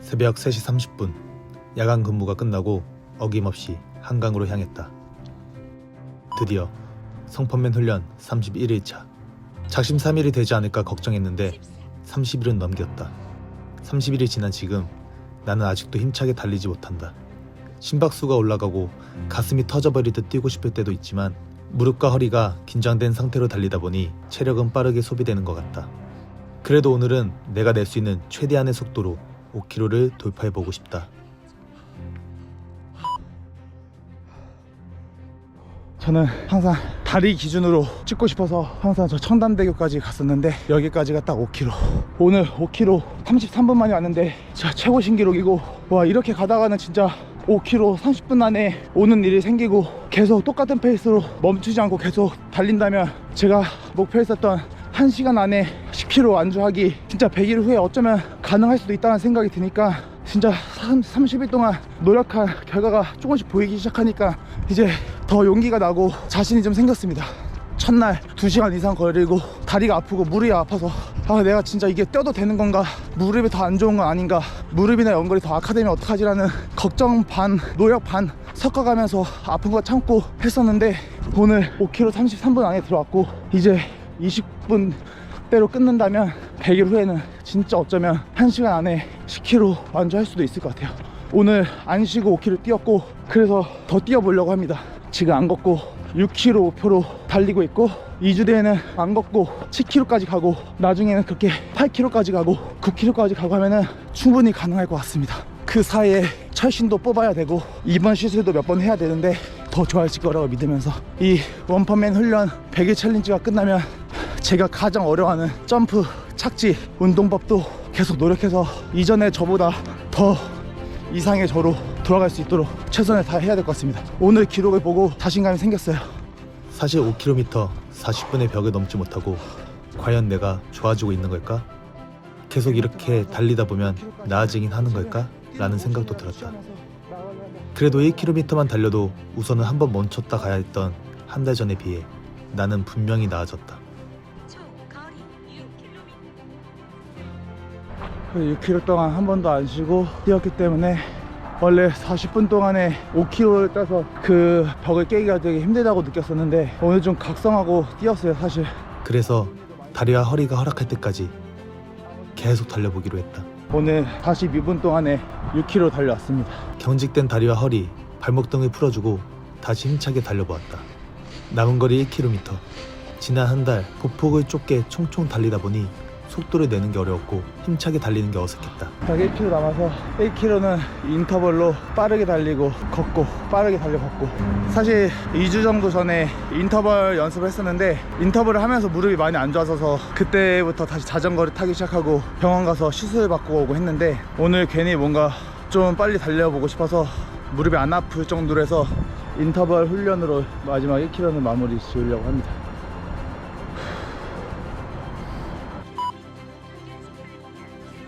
새벽 3시 30분 야간 근무가 끝나고 어김없이 한강으로 향했다. 드디어 성펀맨 훈련 31일차. 작심 3일이 되지 않을까 걱정했는데 30일은 넘겼다. 30일이 지난 지금 나는 아직도 힘차게 달리지 못한다. 심박수가 올라가고 가슴이 터져버리듯 뛰고 싶을 때도 있지만 무릎과 허리가 긴장된 상태로 달리다 보니 체력은 빠르게 소비되는 것 같다. 그래도 오늘은 내가 낼 수 있는 최대한의 속도로 5km를 돌파해보고 싶다. 저는 항상 다리 기준으로 찍고 싶어서 항상 저 청담대교까지 갔었는데 여기까지가 딱 5km. 오늘 5km 33분 만에 왔는데 진짜 최고 신기록이고, 와, 이렇게 가다가는 진짜 5km 30분 안에 오는 일이 생기고 계속 똑같은 페이스로 멈추지 않고 계속 달린다면 제가 목표했었던 1시간 안에 10km 완주하기 진짜 100일 후에 어쩌면 가능할 수도 있다는 생각이 드니까 진짜 30일 동안 노력한 결과가 조금씩 보이기 시작하니까 이제 더 용기가 나고 자신이 좀 생겼습니다. 첫날 2시간 이상 걸리고 다리가 아프고 무릎이 아파서 내가 진짜 이게 뛰어도 되는 건가, 무릎이 더 안 좋은 건 아닌가, 무릎이나 연골이 더 악화되면 어떡하지라는 걱정 반 노력 반 섞어가면서 아픈 거 참고 했었는데 오늘 5km 33분 안에 들어왔고 이제 20분대로 끊는다면 100일 후에는 진짜 어쩌면 1시간 안에 10km 완주할 수도 있을 것 같아요. 오늘 안 쉬고 5km 뛰었고 그래서 더 뛰어보려고 합니다. 지금 안 걷고 6km 목표로 달리고 있고 2주 뒤에는 안 걷고 10km까지 가고 나중에는 그렇게 8km까지 가고 9km까지 가고 하면은 충분히 가능할 것 같습니다. 그 사이에 철신도 뽑아야 되고 이번 시술도 몇 번 해야 되는데 더 좋아질 거라고 믿으면서 이 원펀맨 훈련 100일 챌린지가 끝나면 제가 가장 어려워하는 점프, 착지, 운동법도 계속 노력해서 이전에 저보다 더 이상의 저로 돌아갈 수 있도록 최선을 다해야 될 것 같습니다. 오늘 기록을 보고 자신감이 생겼어요. 사실 5km 40분의 벽을 넘지 못하고 과연 내가 좋아지고 있는 걸까? 계속 이렇게 달리다 보면 나아지긴 하는 걸까? 라는 생각도 들었다. 그래도 1km만 달려도 우선은 한번 멈췄다 가야 했던 한 달 전에 비해 나는 분명히 나아졌다. 6km 동안 한 번도 안 쉬고 뛰었기 때문에 원래 40분 동안에 5km를 따서 그 벽을 깨기가 되게 힘들다고 느꼈었는데 오늘 좀 각성하고 뛰었어요 사실. 그래서 다리와 허리가 허락할 때까지 계속 달려보기로 했다. 오늘 42분 동안에 6km 달려왔습니다. 경직된 다리와 허리, 발목 등을 풀어주고 다시 힘차게 달려보았다. 남은 거리 1km. 지난 한 달 보폭을 좁게 총총 달리다 보니 속도를 내는 게 어려웠고 힘차게 달리는 게 어색했다. 딱 1km 남아서 1km는 인터벌로 빠르게 달리고 걷고 빠르게 달려 걷고. 사실 2주 정도 전에 인터벌 연습을 했었는데 인터벌을 하면서 무릎이 많이 안 좋아져서 그때부터 다시 자전거를 타기 시작하고 병원 가서 시술 받고 오고 했는데 오늘 괜히 뭔가 좀 빨리 달려보고 싶어서 무릎이 안 아플 정도로 해서 인터벌 훈련으로 마지막 1km는 마무리 지으려고 합니다.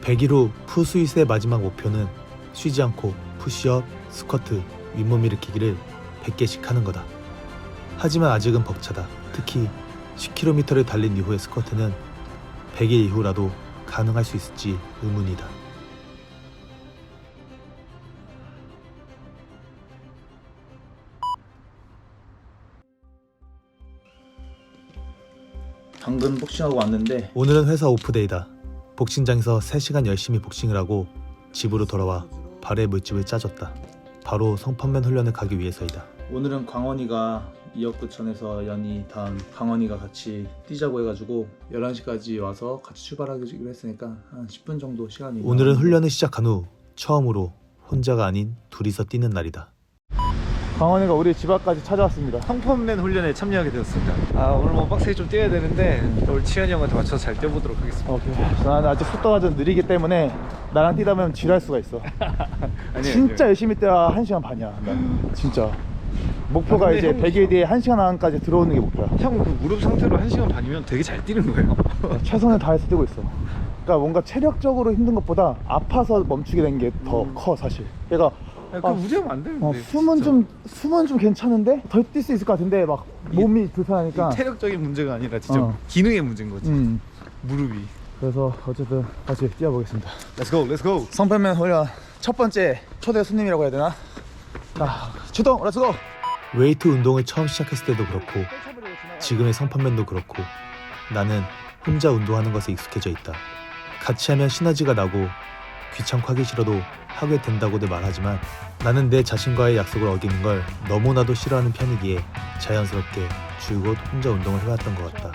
100일 후 푸스윗의 마지막 목표는 쉬지 않고 푸시업, 스쿼트, 윗몸 일으키기를 100개씩 하는 거다. 하지만 아직은 벅차다. 특히 10km를 달린 이후의 스쿼트는 100일 이후라도 가능할 수 있을지 의문이다. 방금 복싱하고 왔는데 오늘은 회사 오프데이다. 복싱장에서 3시간 열심히 복싱을 하고 집으로 돌아와 발에 물집을 짜줬다. 바로 성펀맨 훈련을 가기 위해서이다. 오늘은 광원이가 이역구천에서 연희 다음 광원이가 같이 뛰자고 해가지고 11시까지 와서 같이 출발하기로 했으니까 한 10분 정도 시간이. 오늘은 훈련을 시작한 후 처음으로 혼자가 아닌 둘이서 뛰는 날이다. 광원이가 우리 집 앞까지 찾아왔습니다. 성펀맨 훈련에 참여하게 되었습니다. 오늘 뭐 빡세게 좀 뛰어야 되는데 오늘 치현이 형한테 맞춰서 잘 뛰어보도록 하겠습니다. 오케이. 나는 아직 속도가 좀 느리기 때문에 나랑 뛰다 보면 지랄 수가 있어. 아니에요, 진짜 열심히 뛰어야 1시간 반이야. 난 진짜 목표가 근데 이제 형- 100일 뒤에 1시간 안까지 들어오는 게 목표야. 형 그 무릎 상태로 1시간 반이면 되게 잘 뛰는 거예요. 최선을 다해서 뛰고 있어. 그러니까 뭔가 체력적으로 힘든 것보다 아파서 멈추게 된 게 더 커 사실. 얘가 그 무리하면 안 되는데. 숨은 좀 괜찮은데 더 뛸 수 있을 것 같은데 막 몸이 불편하니까. 체력적인 문제가 아니라 진짜 어. 기능의 문제인 거지. 음. 무릎이. 그래서 어쨌든 같이 뛰어보겠습니다. Let's go, let's go. 성편면 훈련 첫 번째 초대 손님이라고 해야 되나? 자, 출동! 렛츠고! 웨이트 운동을 처음 시작했을 때도 그렇고 지금의 성판면도 그렇고 나는 혼자 운동하는 것에 익숙해져 있다. 같이 하면 시너지가 나고 귀찮고 하기 싫어도 하게 된다고들 말하지만 나는 내 자신과의 약속을 어기는 걸 너무나도 싫어하는 편이기에 자연스럽게 줄곧 혼자 운동을 해왔던 것 같다.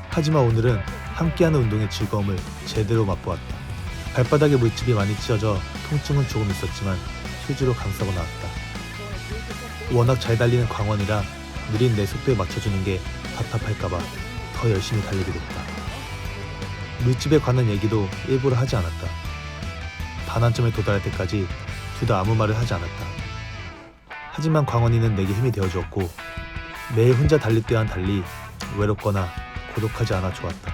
하지만 오늘은 함께하는 운동의 즐거움을 제대로 맛보았다. 발바닥에 물집이 많이 찢어져 통증은 조금 있었지만 휴지로 감싸고 나왔다. 워낙 잘 달리는 광원이라 느린 내 속도에 맞춰주는 게 답답할까봐 더 열심히 달리게 됐다. 물집에 관한 얘기도 일부러 하지 않았다. 반환점에 도달할 때까지 둘 다 아무 말을 하지 않았다. 하지만 광원이는 내게 힘이 되어주었고 매일 혼자 달릴 때와는 달리 외롭거나 고독하지 않아 좋았다.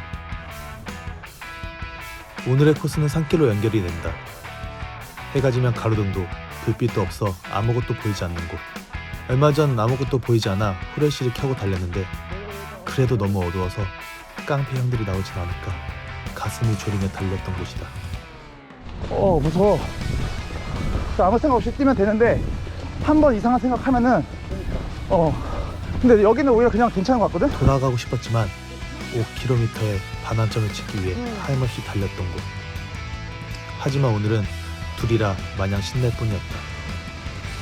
오늘의 코스는 산길로 연결이 된다. 해가 지면 가로등도 불빛도 없어 아무것도 보이지 않는 곳. 얼마 전 아무것도 보이지 않아 후레쉬를 켜고 달렸는데 그래도 너무 어두워서 깡패 형들이 나오진 않을까 가슴이 졸이며 달렸던 곳이다. 무서워. 아무 생각 없이 뛰면 되는데 한 번 이상한 생각하면은 근데 여기는 오히려 그냥 괜찮은 것 같거든? 돌아가고 싶었지만 5km의 반환점을 찍기 위해 하염없이 달렸던 곳. 하지만 오늘은 둘이라 마냥 신날 뿐이었다.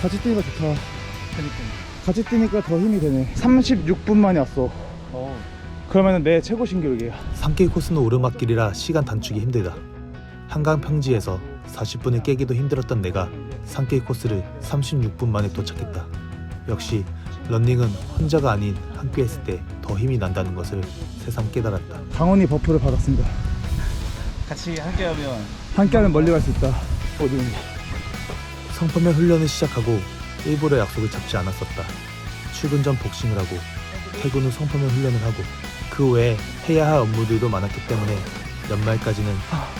같이 뛰니까 좋다. 같이 뛰니까 더 힘이 되네. 36분 만에 왔어. 그러면 내 최고 신기록이야. 산길 코스는 오르막길이라 시간 단축이 힘들다. 한강 평지에서 40분을 깨기도 힘들었던 내가 산길 코스를 36분 만에 도착했다. 역시 런닝은 혼자가 아닌 함께 했을 때 더 힘이 난다는 것을 새삼 깨달았다. 강원이 버프를 받았습니다. 같이 함께하면 함께하면 멀리 갈 수 있다. 어디든지. 성판면 훈련을 시작하고 일부러 약속을 잡지 않았었다. 출근 전 복싱을 하고 퇴근 후 성판면 훈련을 하고 그 외에 해야 할 업무들도 많았기 때문에 연말까지는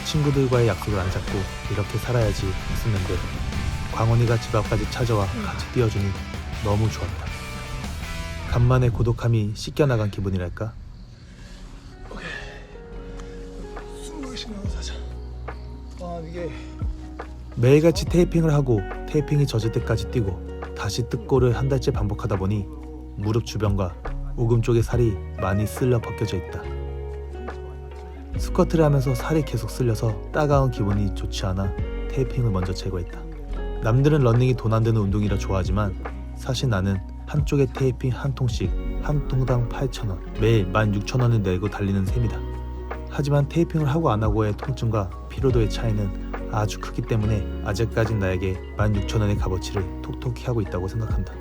친구들과의 약속을 안 잡고 이렇게 살아야지 했었는데 광원이가 집 앞까지 찾아와 같이 뛰어주니 너무 좋았다. 간만에 고독함이 씻겨나간 기분이랄까? 숨을 쉬면서 하자. 이게 매일같이 테이핑을 하고 테이핑이 젖을 때까지 뛰고 다시 뜯고를 한 달째 반복하다 보니 무릎 주변과 오금 쪽에 살이 많이 쓸려 벗겨져 있다. 스쿼트를 하면서 살이 계속 쓸려서 따가운 기분이 좋지 않아 테이핑을 먼저 제거했다. 남들은 러닝이 돈 안 드는 운동이라 좋아하지만 사실 나는 한쪽에 테이핑 한 통씩 한 통당 8,000원, 매일 16,000원을 내고 달리는 셈이다. 하지만 테이핑을 하고 안 하고의 통증과 피로도의 차이는 아주 크기 때문에 아직까진 나에게 16,000원의 값어치를 톡톡히 하고 있다고 생각한다.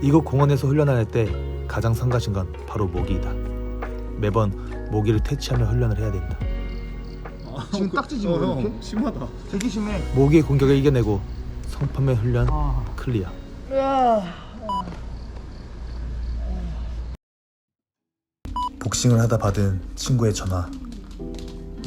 이곳 공원에서 훈련할 때 가장 성가신 건 바로 모기이다. 매번 모기를 퇴치하며 훈련을 해야 된다. 지금 딱지지 뭐 이렇게? 심하다. 되게 심해. 모기의 공격을 이겨내고 성판면 훈련 클리어. 복싱을 하다 받은 친구의 전화.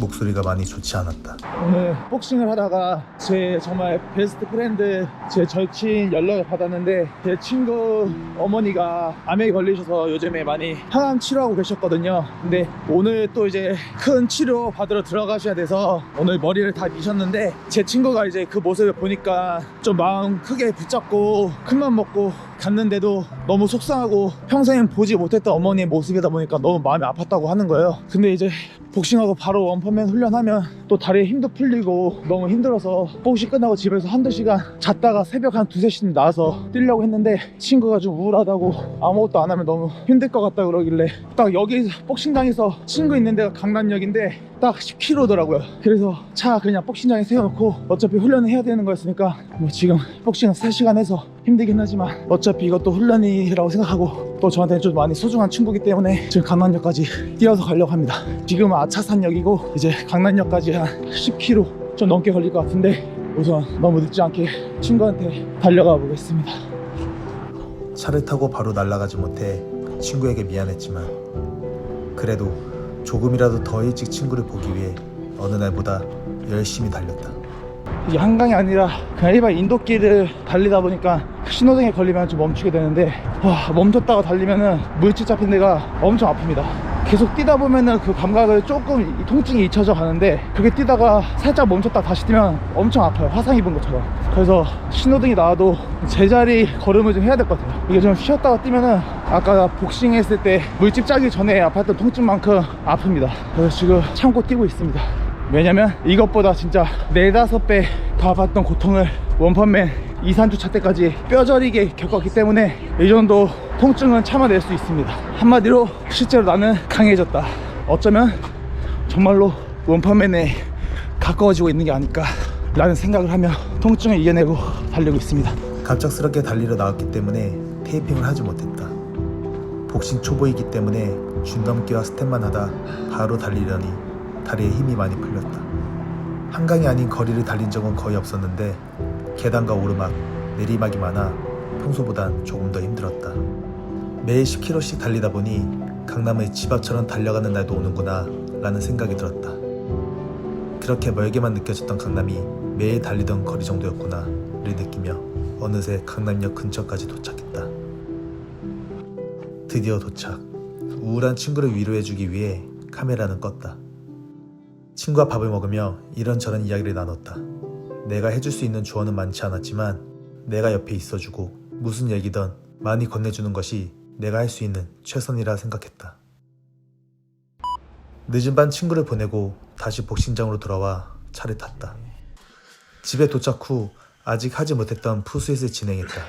목소리가 많이 좋지 않았다. 오늘 복싱을 하다가 제 정말 베스트 프렌드 제 절친 연락을 받았는데 제 친구 어머니가 암에 걸리셔서 요즘에 많이 항암 치료하고 계셨거든요. 근데 오늘 또 이제 큰 치료 받으러 들어가셔야 돼서 오늘 머리를 다 미셨는데 제 친구가 이제 그 모습을 보니까 좀 마음 크게 붙잡고 큰맘 먹고 갔는데도 너무 속상하고 평생 보지 못했던 어머니의 모습이다 보니까 너무 마음이 아팠다고 하는 거예요. 근데 이제 복싱하고 바로 원펀맨 훈련하면 또 다리에 힘도 풀리고 너무 힘들어서 복싱 끝나고 집에서 한두 시간 잤다가 새벽 한 2-3시쯤 나와서 뛰려고 했는데 친구가 좀 우울하다고 아무것도 안 하면 너무 힘들 것 같다 그러길래 딱 여기 복싱장에서 친구 있는 데가 강남역인데 딱 10km더라고요. 그래서 차 그냥 복싱장에 세워놓고 어차피 훈련을 해야 되는 거였으니까 뭐 지금 복싱 3시간 해서 힘들긴 하지만 어차피 이것도 훈련이라고 생각하고 또 저한테는 좀 많이 소중한 친구이기 때문에 지금 강남역까지 뛰어서 가려고 합니다. 지금은 아차산역이고 이제 강남역까지 한 10km 좀 넘게 걸릴 것 같은데 우선 너무 늦지 않게 친구한테 달려가 보겠습니다. 차를 타고 바로 날아가지 못해 친구에게 미안했지만 그래도 조금이라도 더 일찍 친구를 보기 위해 어느 날보다 열심히 달렸다. 이게 한강이 아니라 그냥 일반 인도길을 달리다 보니까 신호등에 걸리면 좀 멈추게 되는데 멈췄다가 달리면은 물집 잡힌 데가 엄청 아픕니다. 계속 뛰다 보면은 그 감각을 조금 이 통증이 잊혀져 가는데, 그게 뛰다가 살짝 멈췄다 다시 뛰면 엄청 아파요. 화상 입은 것처럼. 그래서 신호등이 나와도 제자리 걸음을 좀 해야 될 것 같아요. 이게 좀 쉬었다가 뛰면은 아까 복싱 했을 때 물집 짜기 전에 아팠던 통증만큼 아픕니다. 그래서 지금 참고 뛰고 있습니다. 왜냐면 이것보다 진짜 4-5배 더 아팠던 고통을 원펀맨 2-3주차 때까지 뼈저리게 겪었기 때문에 이 정도 통증은 참아낼 수 있습니다. 한마디로 실제로 나는 강해졌다. 어쩌면 정말로 원펀맨에 가까워지고 있는 게 아닐까 라는 생각을 하며 통증을 이겨내고 달리고 있습니다. 갑작스럽게 달리러 나왔기 때문에 테이핑을 하지 못했다. 복싱 초보이기 때문에 줄넘기와 스텝만 하다 바로 달리려니 다리에 힘이 많이 풀렸다. 한강이 아닌 거리를 달린 적은 거의 없었는데 계단과 오르막, 내리막이 많아 평소보단 조금 더 힘들었다. 매일 10km씩 달리다 보니 강남의 집 앞처럼 달려가는 날도 오는구나 라는 생각이 들었다. 그렇게 멀게만 느껴졌던 강남이 매일 달리던 거리 정도였구나를 느끼며 어느새 강남역 근처까지 도착했다. 드디어 도착. 우울한 친구를 위로해주기 위해 카메라는 껐다. 친구와 밥을 먹으며 이런저런 이야기를 나눴다. 내가 해줄 수 있는 조언은 많지 않았지만 내가 옆에 있어주고 무슨 얘기든 많이 건네주는 것이 내가 할 수 있는 최선이라 생각했다. 늦은 반 친구를 보내고 다시 복싱장으로 돌아와 차를 탔다. 집에 도착 후 아직 하지 못했던 푸스잇을 진행했다.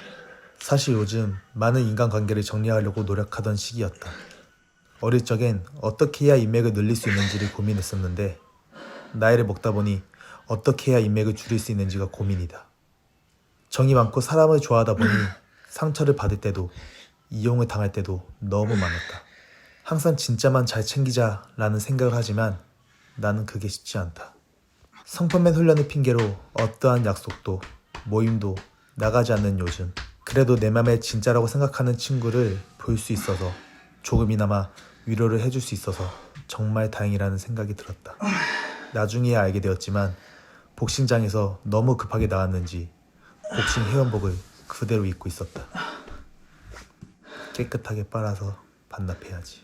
사실 요즘 많은 인간관계를 정리하려고 노력하던 시기였다. 어릴 적엔 어떻게 해야 인맥을 늘릴 수 있는지를 고민했었는데 나이를 먹다 보니 어떻게 해야 인맥을 줄일 수 있는지가 고민이다. 정이 많고 사람을 좋아하다 보니 상처를 받을 때도 이용을 당할 때도 너무 많았다. 항상 진짜만 잘 챙기자라는 생각을 하지만 나는 그게 쉽지 않다. 성펀맨 훈련을 핑계로 어떠한 약속도 모임도 나가지 않는 요즘, 그래도 내 맘에 진짜라고 생각하는 친구를 볼 수 있어서 조금이나마 위로를 해줄 수 있어서 정말 다행이라는 생각이 들었다. 나중에야 알게 되었지만 복싱장에서 너무 급하게 나왔는지 복싱 회원복을 그대로 입고 있었다. 깨끗하게 빨아서 반납해야지.